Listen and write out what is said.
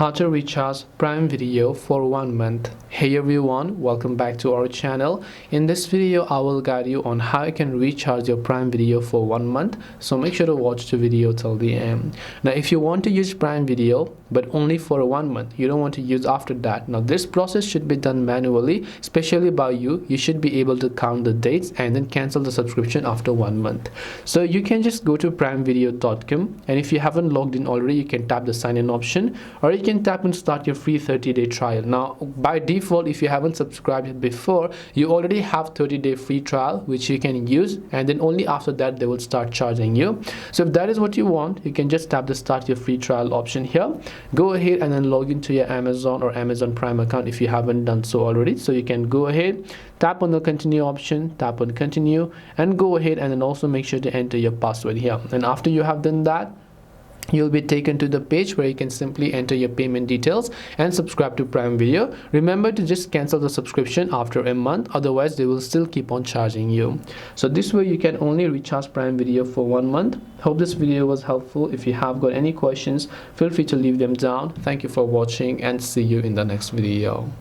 How to recharge Prime Video for 1 month. Hey everyone, welcome back to our channel. In this video I will guide you on how you can recharge your Prime Video for 1 month, so make sure to watch the video till the end. Now if you want to use Prime Video but only for 1 month, you don't want to use after that, now this process should be done manually, especially by you. You should be able to count the dates and then cancel the subscription after 1 month. So you can just go to primevideo.com, and if you haven't logged in already, you can tap the sign in option, or you can tap and start your free 30-day trial. Now by default, if you haven't subscribed before, you already have 30-day free trial which you can use, and then only after that they will start charging you. So if that is what you want, you can just tap the start your free trial option here. Go ahead and then log into your Amazon or Amazon Prime account if you haven't done so already. So you can go ahead, tap on the continue option, tap on continue, and go ahead and then also make sure to enter your password here. And after you have done that, you'll be taken to the page where you can simply enter your payment details and subscribe to Prime Video. Remember to just cancel the subscription after a month, otherwise they will still keep on charging you. So this way you can only recharge Prime Video for 1 month. Hope this video was helpful. If you have got any questions, feel free to leave them down. Thank you for watching and see you in the next video.